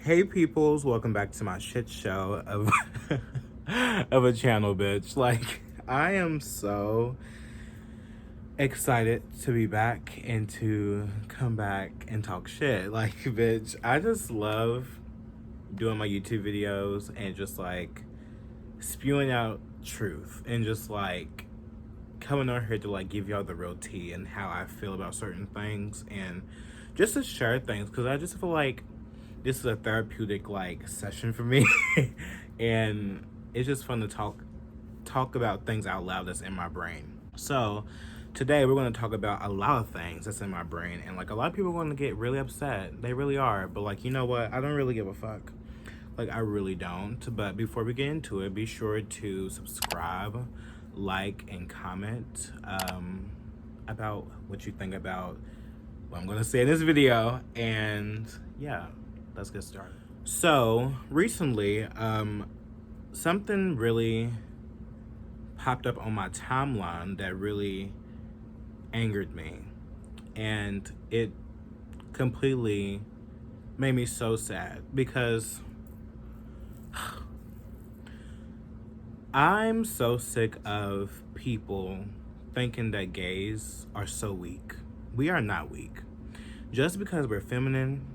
Hey peoples, welcome back to my shit show of of a channel, bitch. Like, I am so excited to be back and to come back and talk shit. Like, bitch, I just love doing my YouTube videos and just like spewing out truth and just like coming on here to like give y'all the real tea and how I feel about certain things and just to share things, because I just feel like this is a therapeutic like session for me and it's just fun to talk about things out loud that's in my brain. So today we're going to talk about a lot of things that's in my brain, and like a lot of people are going to get really upset. They really are, but like, you know what, I don't really give a fuck. Like, I really don't. But before we get into it, be sure to subscribe, like, and comment about what you think about what I'm gonna say in this video. And yeah, let's get started. So recently, something really popped up on my timeline that really angered me, and it completely made me so sad because I'm so sick of people thinking that gays are so weak. We are not weak. Just because we're feminine,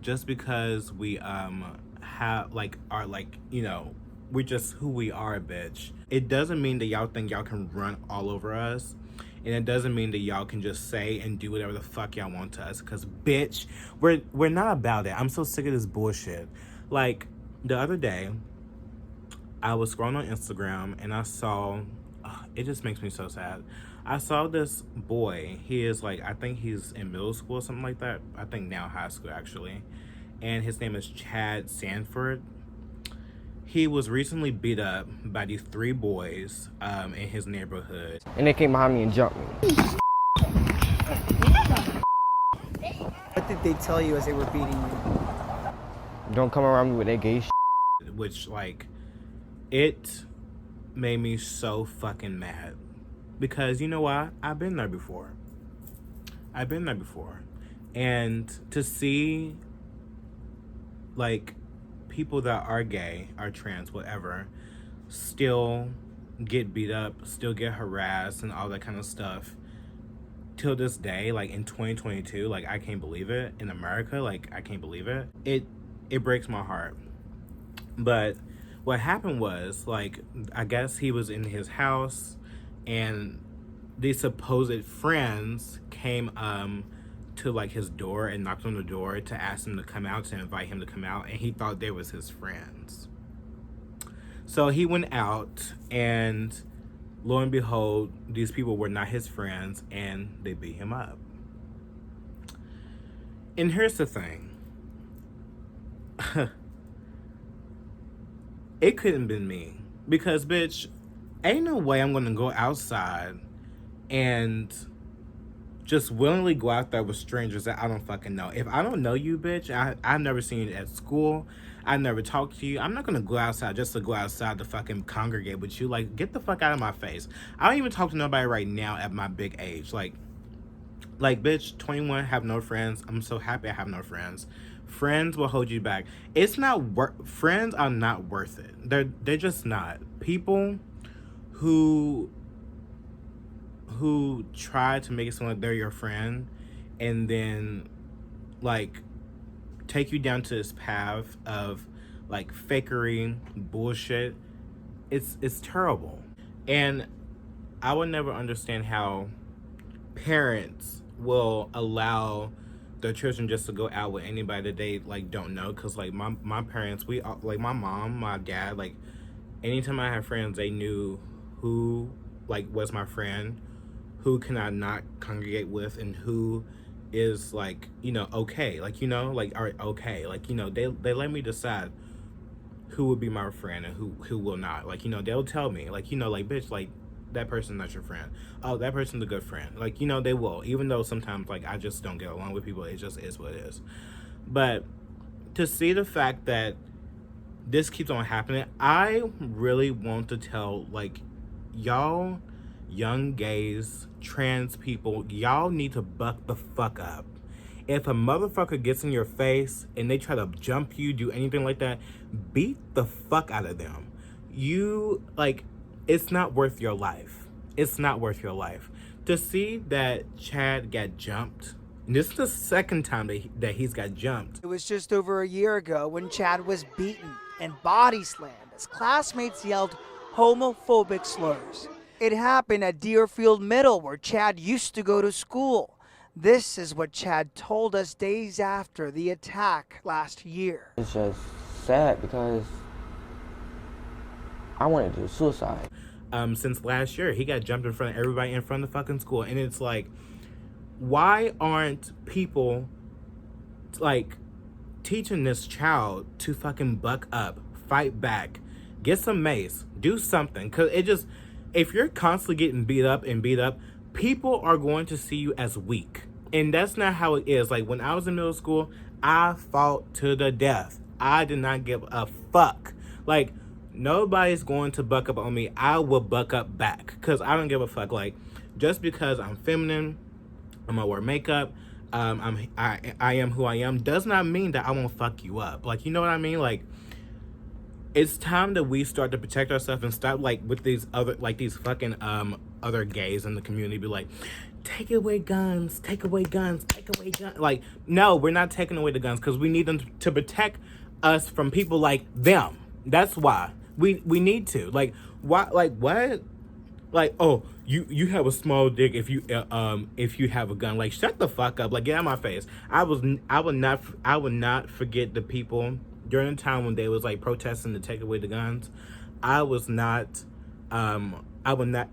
just because we have like are like, you know, we're just who we are, bitch. It doesn't mean that y'all think y'all can run all over us. And it doesn't mean that y'all can just say and do whatever the fuck y'all want to us. Cause bitch, we're not about it. I'm so sick of this bullshit. Like, the other day, I was scrolling on Instagram and I saw, it just makes me so sad. I saw this boy. He is like, I think he's in middle school or something like that. I think now high school actually. And his name is Sanford. He was recently beat up by these 3 boys in his neighborhood. And they came behind me and jumped me. What did they tell you as they were beating you? Don't come around me with that gay shit. Which, like, it made me so fucking mad. Because, you know what? I've been there before. And to see, like, people that are gay, are trans, whatever, still get beat up, still get harassed and all that kind of stuff till this day, like in 2022, like, I can't believe it. In America, like, I can't believe it. It breaks my heart. But what happened was, like, I guess he was in his house and these supposed friends came to like his door and knocked on the door to ask him to come out, to invite him to come out, and he thought they was his friends. So he went out, and lo and behold, these people were not his friends, and they beat him up. And here's the thing. It couldn't have been me, because bitch, ain't no way I'm gonna go outside and just willingly go out there with strangers that I don't fucking know. If I don't know you, bitch, I've never seen you at school, I never talked to you, I'm not gonna go outside just to go outside to fucking congregate with you. Like, get the fuck out of my face. I don't even talk to nobody right now at my big age. Like bitch, 21, have no friends. I'm so happy I have no friends. Friends will hold you back. It's not friends are not worth it. They're just not. People who try to make it sound like they're your friend and then like take you down to this path of like fakery bullshit, it's terrible. And I would never understand how parents will allow their children just to go out with anybody that they like don't know. Because like my parents, we like my mom, my dad, like anytime I had friends, they knew who like was my friend, who can I not congregate with, and who is like, you know, okay, like, you know, like, all right, okay, like, you know, they let me decide who would be my friend and who will not. Like, you know, they'll tell me, like, you know, like, bitch, like, that person's not your friend. Oh, that person's a good friend. Like, you know, they will, even though sometimes like I just don't get along with people. It just is what it is. But to see the fact that this keeps on happening, I really want to tell, like, y'all young gays, trans people, y'all need to buck the fuck up If a motherfucker gets in your face and they try to jump you, do anything like that, beat the fuck out of them. You, like, it's not worth your life. It's not worth your life. To see that Chad got jumped, and this is the second time that he's got jumped. It was just over a year ago when Chad was beaten and body slammed as classmates yelled homophobic slurs. It happened at Deerfield Middle, where Chad used to go to school. This is what Chad told us days after the attack last year. It's just sad because I wanted to do suicide. Since last year, he got jumped in front of everybody in front of the fucking school. And it's like, why aren't people, like, teaching this child to fucking buck up, fight back, get some mace, do something? Because it just, if you're constantly getting beat up, people are going to see you as weak. And that's not how it is. Like, when I was in middle school, I fought to the death. I did not give a fuck. Like, nobody's going to buck up on me. I will buck up back because I don't give a fuck. Like, just because I'm feminine, I'm gonna wear makeup, I am who I am, does not mean that I won't fuck you up. Like, you know what I mean? Like, it's time that we start to protect ourselves and stop, like, with these other, like, these fucking other gays in the community be like, take away guns, take away guns, take away guns. Like, no, we're not taking away the guns because we need them to protect us from people like them. That's why we need to. Like, why? Like, what? Like, oh, you have a small dick if you have a gun. Like, shut the fuck up. Like, get out of my face. I would not forget the people during the time when they was, like, protesting to take away the guns. I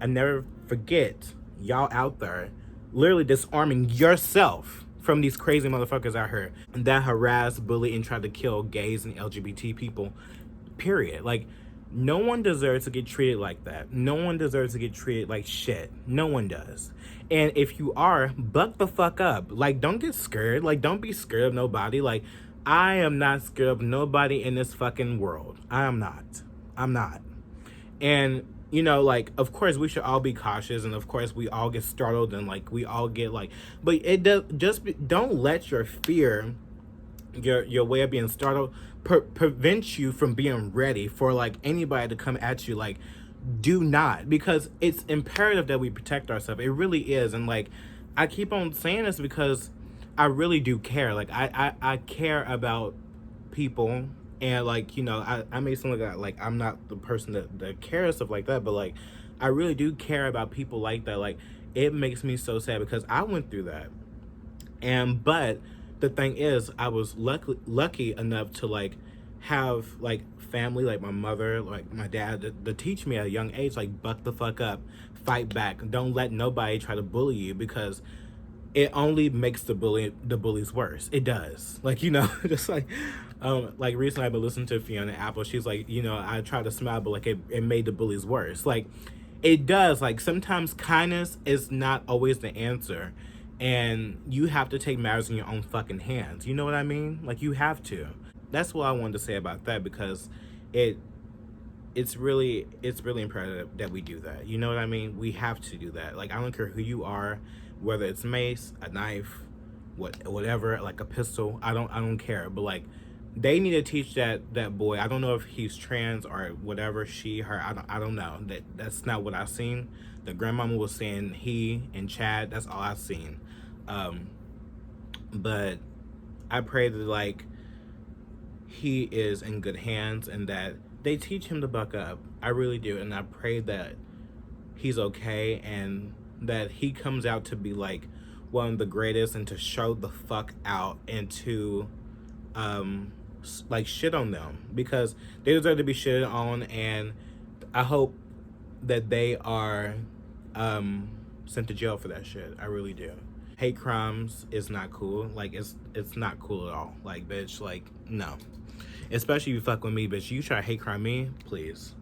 never forget y'all out there literally disarming yourself from these crazy motherfuckers out here that harass, bully, and try to kill gays and LGBT people, period. Like, no one deserves to get treated like that. No one deserves to get treated like shit. No one does. And if you are, buck the fuck up. Like, don't get scared. Like, don't be scared of nobody. Like, I am not scared of nobody in this fucking world. I'm not. And, you know, like, of course we should all be cautious, and of course we all get startled, and, like, we all get, like, but it does don't let your fear, your way of being startled, prevent you from being ready for, like, anybody to come at you. Like, do not, because it's imperative that we protect ourselves. It really is. And, like, I keep on saying this because I really do care. Like, I care about people, and, like, you know, I may sound like I'm not the person that cares stuff like that, but, like, I really do care about people like that. Like, it makes me so sad because I went through that. But the thing is, I was lucky enough to, like, have, like, family, like my mother, like my dad, to teach me at a young age, like, buck the fuck up, fight back, don't let nobody try to bully you, because it only makes the bullies worse. It does. Like, you know, just like recently I've been listening to Fiona Apple. She's like, you know, I try to smile, but, like, it made the bullies worse. Like, it does. Like, sometimes kindness is not always the answer. And you have to take matters in your own fucking hands. You know what I mean? Like, you have to. That's what I wanted to say about that, because it's really imperative that we do that. You know what I mean? We have to do that. Like, I don't care who you are, whether it's mace, a knife, whatever, like a pistol. I don't care. But, like, they need to teach that boy. I don't know if he's trans or whatever, she, her. I don't know. That's not what I've seen. The grandmama was saying he and Chad. That's all I've seen. But I pray that, like, he is in good hands and that they teach him to buck up. I really do. And I pray that he's okay and that he comes out to be, like, one of the greatest, and to show the fuck out, and to like, shit on them, because they deserve to be shitted on. And I hope that they are sent to jail for that shit. I really do. Hate crimes is not cool. Like, it's not cool at all. Like, bitch, like, no. Especially if you fuck with me, bitch. You try to hate crime me, please.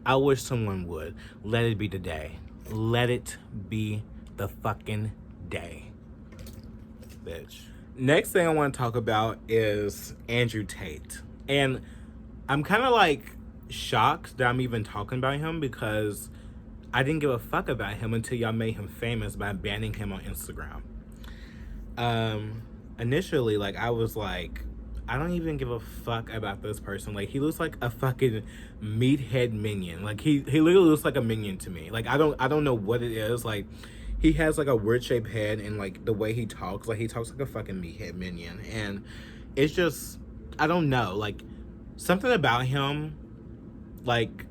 I wish someone would. Let it be the day. Let it be the fucking day, bitch. Next thing I want to talk about is Andrew Tate. And I'm kind of, like, shocked that I'm even talking about him, because I didn't give a fuck about him until y'all made him famous by banning him on Instagram. initially, like, I was like, I don't even give a fuck about this person. Like, he looks like a fucking meathead minion. Like, he literally looks like a minion to me. Like, I don't know what it is. Like, he has like a weird shaped head, and like the way he talks like a fucking meathead minion. And it's just, I don't know, like, something about him, like,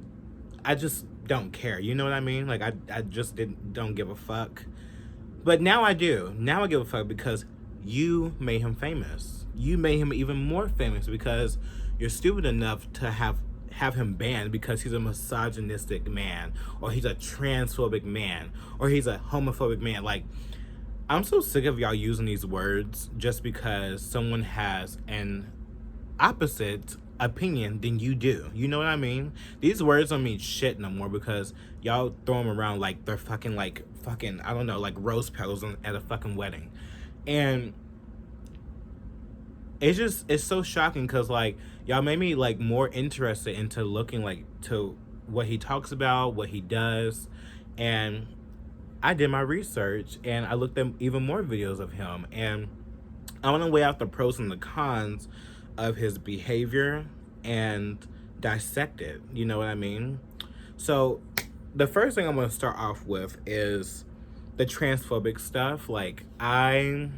I just don't care. You know what I mean? Like, I just don't give a fuck. But now I do. Now I give a fuck because you made him famous. You made him even more famous because you're stupid enough to have him banned because he's a misogynistic man, or he's a transphobic man, or he's a homophobic man. Like, I'm so sick of y'all using these words just because someone has an opposite opinion than you do. You know what I mean? These words don't mean shit no more because y'all throw them around like they're fucking I don't know, like rose petals at a fucking wedding. And it's so shocking because like y'all made me like more interested into looking like to what he talks about, what he does. And I did my research and I looked at even more videos of him, and I want to weigh out the pros and the cons of his behavior and dissect it. You know what I mean? So the first thing I'm going to start off with is the transphobic stuff. Like, I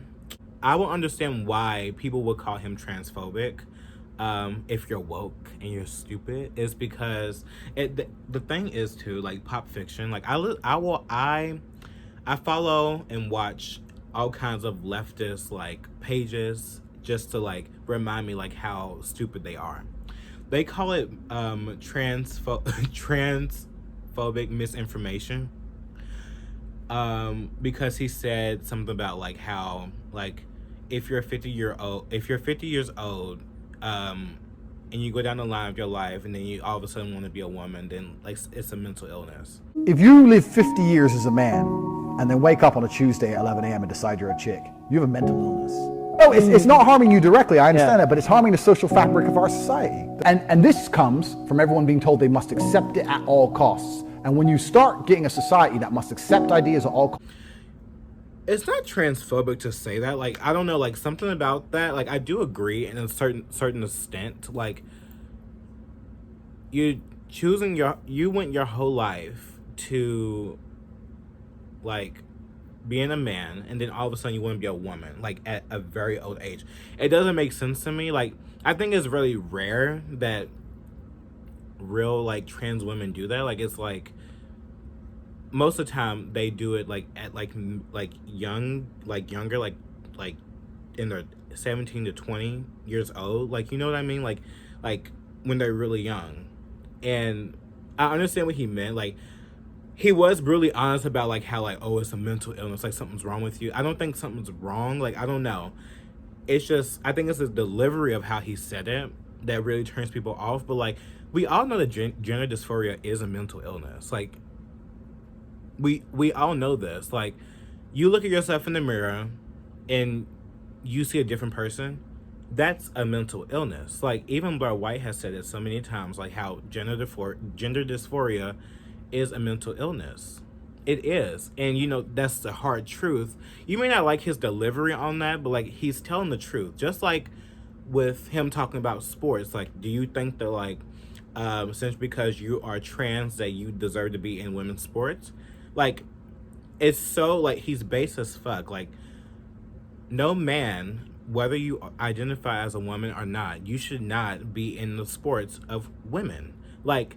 will understand why people would call him transphobic. If you're woke and you're stupid, is because the thing is too, like, pop fiction. Like, I follow and watch all kinds of leftist like pages just to like remind me like how stupid they are. They call it transphobic misinformation. Because he said something about like how like if you're 50 years old, and you go down the line of your life and then you all of a sudden want to be a woman, then like it's a mental illness. If you live 50 years as a man and then wake up on a Tuesday at 11 a.m. and decide you're a chick, you have a mental illness. No, it's not harming you directly, I understand that, but it's harming the social fabric of our society. And this comes from everyone being told they must accept it at all costs. And when you start getting a society that must accept ideas at all costs, it's not transphobic to say that. Like, I don't know, like, something about that, like, I do agree in a certain extent. Like, you went your whole life to like being a man, and then all of a sudden you want to be a woman, like at a very old age. It doesn't make sense to me. Like, I think it's really rare that real like trans women do that. Like, it's like most of the time they do it like at younger in their 17 to 20 years old. Like, you know what I mean? Like when they're really young. And I understand what he meant. Like, he was really honest about like how like, oh, it's a mental illness, like something's wrong with you. I don't think something's wrong. Like, I don't know. It's just, I think it's the delivery of how he said it that really turns people off. But like, we all know that gender dysphoria is a mental illness. Like, we all know this. Like, you look at yourself in the mirror and you see a different person, that's a mental illness. Like, even Blair White has said it so many times, like how gender dysphoria is a mental illness. It is. And you know, that's the hard truth. You may not like his delivery on that, but like, he's telling the truth. Just like with him talking about sports, like, do you think that like since because you are trans that you deserve to be in women's sports? Like, it's so like, he's base as fuck. Like, no man, whether you identify as a woman or not, you should not be in the sports of women. Like,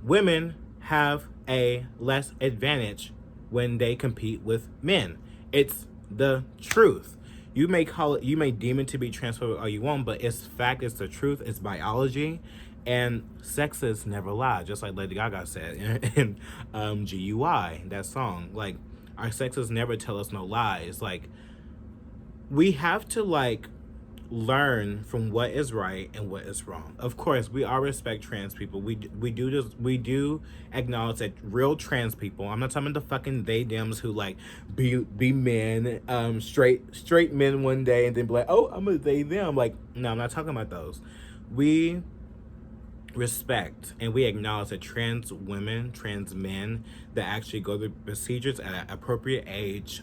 women have a less advantage when they compete with men. It's the truth. You may deem it to be transphobic all you want, but it's fact, it's the truth, it's biology, and sexes never lie, just like Lady Gaga said in GUI, that song. Like, our sexes never tell us no lies. Like, we have to like learn from what is right and what is wrong. Of course, we all respect trans people. We do acknowledge that real trans people, I'm not talking about the fucking they dems who like be men, straight men one day and then be like, oh, I'm a they them. Like, no, I'm not talking about those. We respect and we acknowledge that trans women, trans men that actually go through procedures at an appropriate age,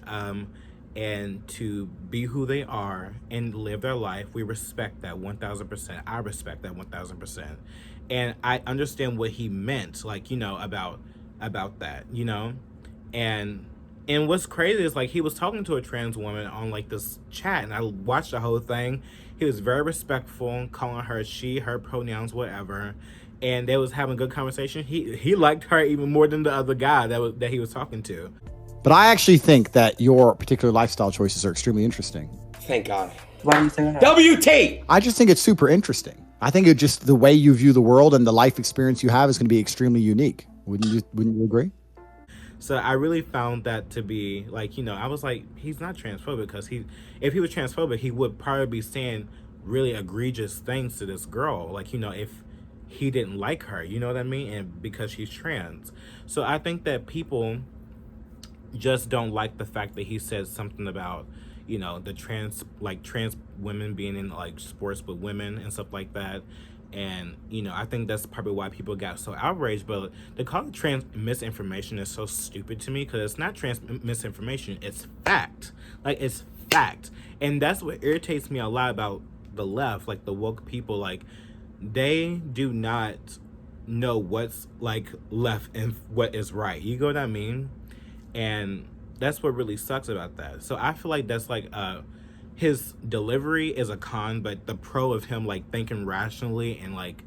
and to be who they are and live their life. We respect that 1000%. I respect that 1000%. And I understand what he meant, like, you know, about that, you know? And what's crazy is, like, he was talking to a trans woman on, like, this chat, and I watched the whole thing. He was very respectful, calling her she, her pronouns, whatever. And they was having a good conversation. He liked her even more than the other guy that he was talking to. But I actually think that your particular lifestyle choices are extremely interesting. Thank God. Why do you say that? W-Tate! I just think it's super interesting. I think it just, the way you view the world and the life experience you have is going to be extremely unique. Wouldn't you agree? So I really found that to be, like, you know, I was like, he's not transphobic, because if he was transphobic, he would probably be saying really egregious things to this girl. Like, you know, if he didn't like her, you know what I mean? And because she's trans. So I think that people just don't like the fact that he said something about, you know, the trans women being in, like, sports with women and stuff like that. And, you know, I think that's probably why people got so outraged. But to call it trans misinformation is so stupid to me, because it's not trans misinformation, it's fact. Like, it's fact. And that's what irritates me a lot about the left, like the woke people. Like, they do not know what's, like, left and what is right. You know what I mean? And that's what really sucks about that. So I feel like that's, like, his delivery is a con, but the pro of him, like, thinking rationally and, like,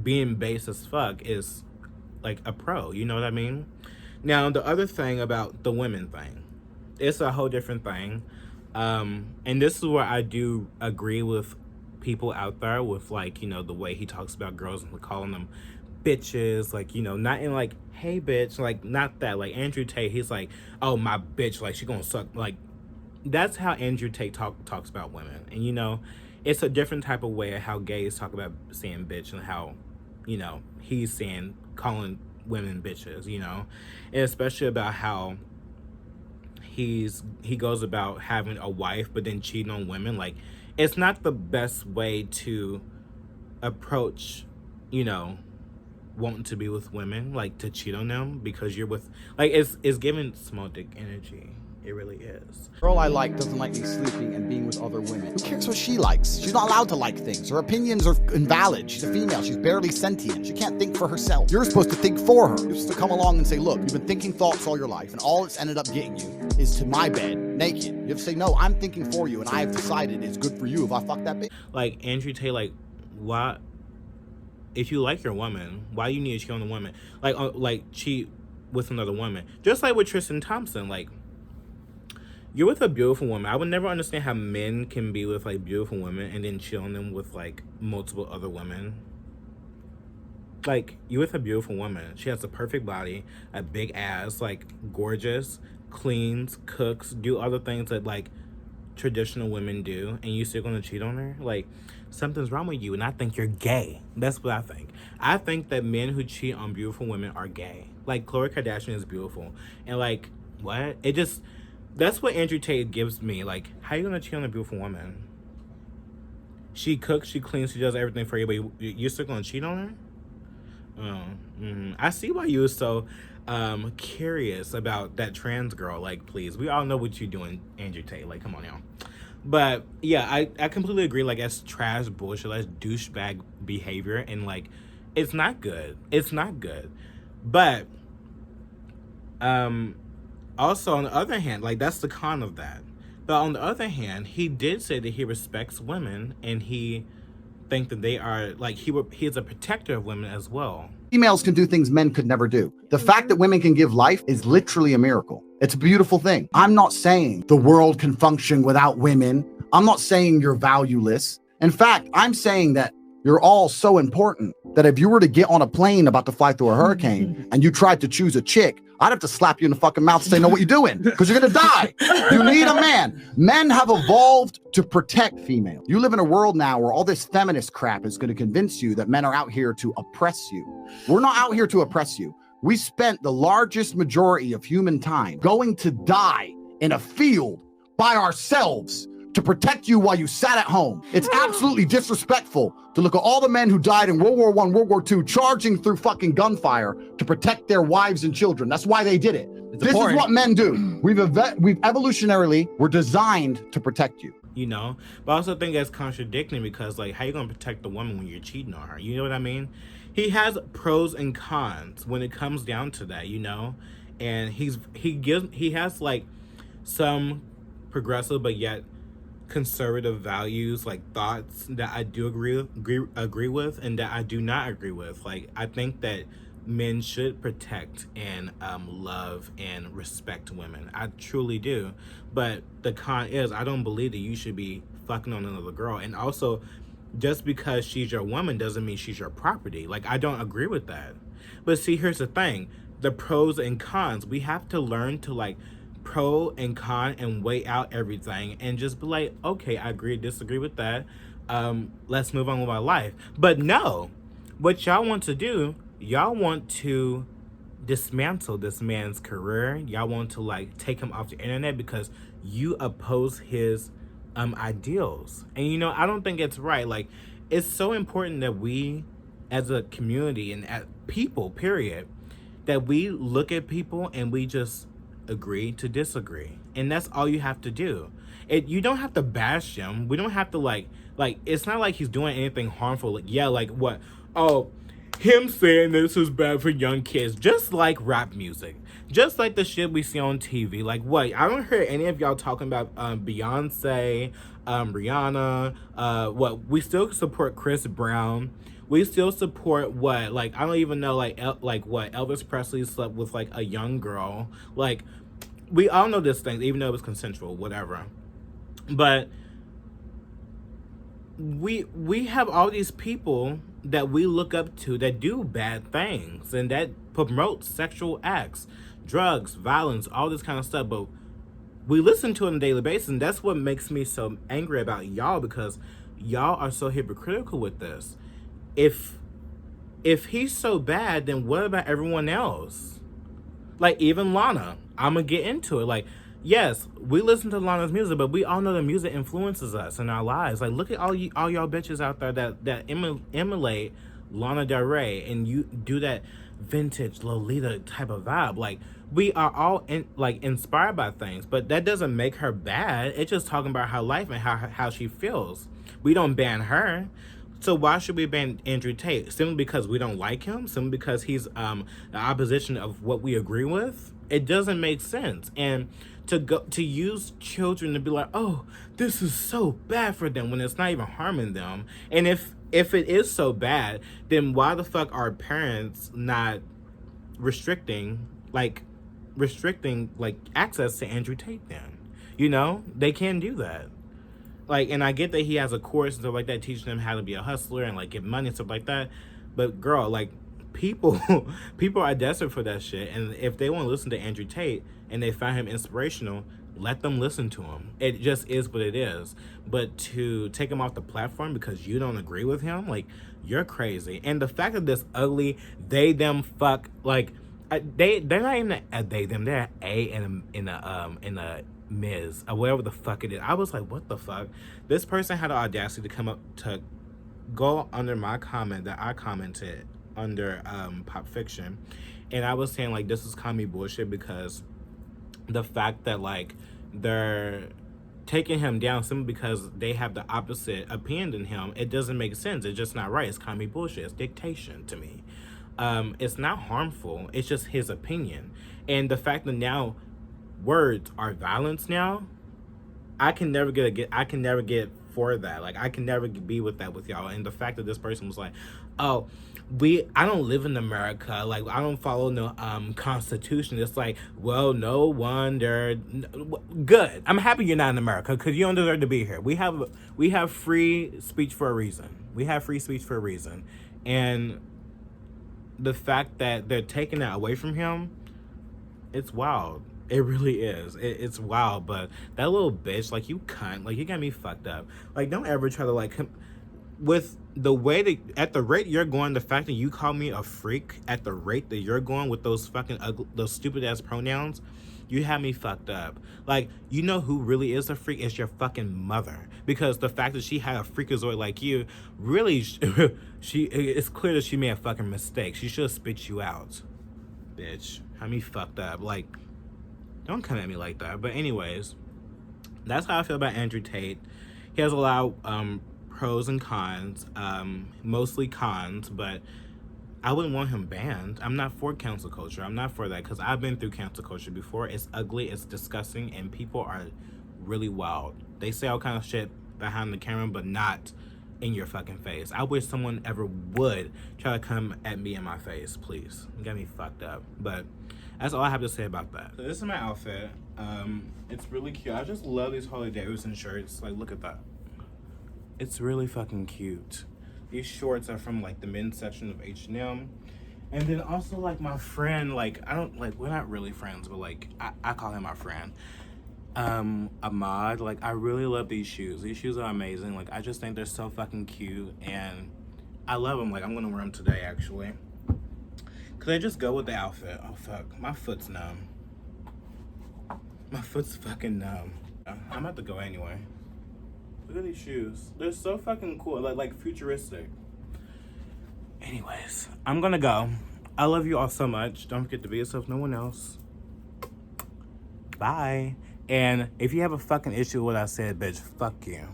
being base as fuck is, like, a pro. You know what I mean? Now, the other thing about the women thing, it's a whole different thing. And this is where I do agree with people out there with, like, you know, the way he talks about girls and calling them bitches, like, you know, not in, like, hey bitch, like, not that. Like, Andrew Tate, he's like, oh, my bitch, like, she gonna suck. Like, that's how Andrew Tate talks about women. And, you know, it's a different type of way of how gays talk about saying bitch, and how, you know, he's calling women bitches, you know? And especially about how he goes about having a wife but then cheating on women. Like, it's not the best way to approach, you know, wanting to be with women, like, to cheat on them because you're with, like, it's giving small dick energy. It really is. Girl I like doesn't like me sleeping and being with other women. Who cares what she likes? She's not allowed to like things. Her opinions are invalid. She's a female. She's barely sentient. She can't think for herself. You're supposed to think for her. You're supposed to come along and say, look, you've been thinking thoughts all your life, and all it's ended up getting you is to my bed, naked. You have to say, no, I'm thinking for you, and I have decided it's good for you if I fuck that bitch. Like, Andrew Tate, like, why, if you like your woman, why you need to cheat on the woman? Like, cheat with another woman. Just like with Tristan Thompson, like, you're with a beautiful woman. I would never understand how men can be with, like, beautiful women and then cheat on them with, like, multiple other women. Like, you're with a beautiful woman. She has a perfect body, a big ass, like, gorgeous, cleans, cooks, do other things that, like, traditional women do, and you still gonna cheat on her? Like, something's wrong with you, and I think you're gay. That's what I think. I think that men who cheat on beautiful women are gay. Like, Khloe Kardashian is beautiful. And, like, what? It just... That's what Andrew Tate gives me. Like, how you gonna cheat on a beautiful woman? She cooks, she cleans, she does everything for you, but you're still gonna cheat on her? I see why you were so curious about that trans girl. Like, please, we all know what you're doing, Andrew Tate. Like, come on now. But yeah, I completely agree. Like, that's trash bullshit, that's douchebag behavior, and, like, it's not good. It's not good. But also, on the other hand, like, that's the con of that. But on the other hand, he did say that he respects women, and he think that they are, like, he is a protector of women as well. Females can do things men could never do. The fact that women can give life is literally a miracle. It's a beautiful thing. I'm not saying the world can function without women. I'm not saying you're valueless. In fact, I'm saying that you're all so important that if you were to get on a plane about to fly through a hurricane and you tried to choose a chick, I'd have to slap you in the fucking mouth and say, know what you're doing, because you're gonna die. You need a man. Men have evolved to protect females. You live in a world now where all this feminist crap is gonna convince you that men are out here to oppress you. We're not out here to oppress you. We spent the largest majority of human time going to die in a field by ourselves to protect you while you sat at home. It's absolutely disrespectful to look at all the men who died in World War I, World War II, charging through fucking gunfire to protect their wives and children. That's why they did it. This is what men do. We've evolutionarily, we're designed to protect you. You know, but I also think that's contradicting because, like, how you gonna protect the woman when you're cheating on her? You know what I mean? He has pros and cons when it comes down to that, you know, and he has like some progressive but yet conservative values, like thoughts that I do agree with, and that I do not agree with. Like, I think that men should protect and love and respect women. I truly do. But the con is, I don't believe that you should be fucking on another girl. And also, just because she's your woman doesn't mean she's your property. Like, I don't agree with that. But see, here's the thing. The pros and cons. We have to learn to, like, pro and con and weigh out everything and just be like, okay, I agree, disagree with that. Let's move on with our life. But no, what y'all want to do, y'all want to dismantle this man's career. Y'all want to, like, take him off the internet because you oppose his ideals. And, you know, I don't think it's right. Like, it's so important that we as a community and as people, period, that we look at people and we just agree to disagree. And that's all you have to do. You don't have to bash him. We don't have to, like, it's not like he's doing anything harmful. Like, yeah, like what? Oh, him saying this is bad for young kids, just like rap music, just like the shit we see on TV. Like, what? I don't hear any of y'all talking about Beyonce, Rihanna. What? We still support Chris Brown. We still support what? Like, I don't even know. Like what? Elvis Presley slept with like a young girl. Like, we all know this thing, even though it was consensual, whatever. But we have all these people that we look up to that do bad things and that promote sexual acts, drugs, violence, all this kind of stuff. But we listen to it on a daily basis, and that's what makes me so angry about y'all, because y'all are so hypocritical with this. If he's so bad, then what about everyone else? Like, even Lana. I'm gonna get into it. Like, yes, we listen to Lana's music, but we all know the music influences us in our lives. Like, look at all y'all bitches out there that emulate Lana Del Rey, and you do that vintage Lolita type of vibe. Like, we are all inspired by things, but that doesn't make her bad. It's just talking about her life and how she feels. We don't ban her. So why should we ban Andrew Tate? Simply because we don't like him? Simply because he's the opposition of what we agree with? It doesn't make sense. And to use children to be like, oh, this is so bad for them, when it's not even harming them. And if it is so bad, then why the fuck are parents not restricting access to Andrew Tate then? You know, they can do that. Like, and I get that he has a course and stuff like that, teaching them how to be a hustler and, like, get money and stuff like that. But, girl, like, people are desperate for that shit. And if they want to listen to Andrew Tate and they find him inspirational, let them listen to him. It just is what it is. But to take him off the platform because you don't agree with him, like, you're crazy. And the fact that this ugly they them fuck, like, they're not even a they them, they're a in a Ms. or whatever the fuck it is. I was like, what the fuck? This person had the audacity to come up to go under my comment that I commented under Pop Fiction, and I was saying, like, this is calling me bullshit because the fact that, like, they're taking him down simply because they have the opposite opinion than him, it doesn't make sense. It's just not right. It's calling me bullshit. It's dictation to me. It's not harmful. It's just his opinion. And the fact that now words are violence now, I can never get for that. Like, I can never be with that with y'all. And the fact that this person was like, oh, I don't live in America, like, I don't follow no constitution. It's like, well, no wonder. Good. I'm happy you're not in America, because you don't deserve to be here. We have free speech for a reason. And the fact that they're taking that away from him, it's wild. It really is. It's wild. But that little bitch, like, you cunt, like, you got me fucked up. Like, don't ever try to, like, with the way that, at the rate you're going, the fact that you call me a freak at the rate that you're going with those fucking ugly, those stupid ass pronouns, you have me fucked up. Like, you know who really is a freak? It's your fucking mother. Because the fact that she had a freakazoid like you, really, it's clear that she made a fucking mistake. She should have spit you out, bitch. Have me fucked up. Like, Don't come at me like that. But anyways, that's how I feel about Andrew Tate. He has a lot of pros and cons, mostly cons, but I wouldn't want him banned. I'm not for cancel culture. I'm not for that, because I've been through cancel culture before. It's ugly, it's disgusting, and people are really wild. They say all kind of shit behind the camera, but not in your fucking face. I wish someone ever would try to come at me in my face, please. You got me fucked up. But that's all I have to say about that. So this is my outfit. It's really cute. I just love these Harley Davidson shirts. Like, look at that. It's really fucking cute. These shorts are from like the men's section of H&M. And then also like my friend, like I don't like, we're not really friends, but like I call him my friend. Ahmad, like I really love these shoes. These shoes are amazing. Like I just think they're so fucking cute and I love them. Like I'm gonna wear them today actually. Cause they just go with the outfit. Oh fuck, my foot's numb. My foot's fucking numb. I'm about to go anyway. Look at these shoes. They're so fucking cool. Like futuristic. Anyways, I'm gonna go. I love you all so much. Don't forget to be yourself, no one else. Bye. And if you have a fucking issue with what I said, bitch, fuck you.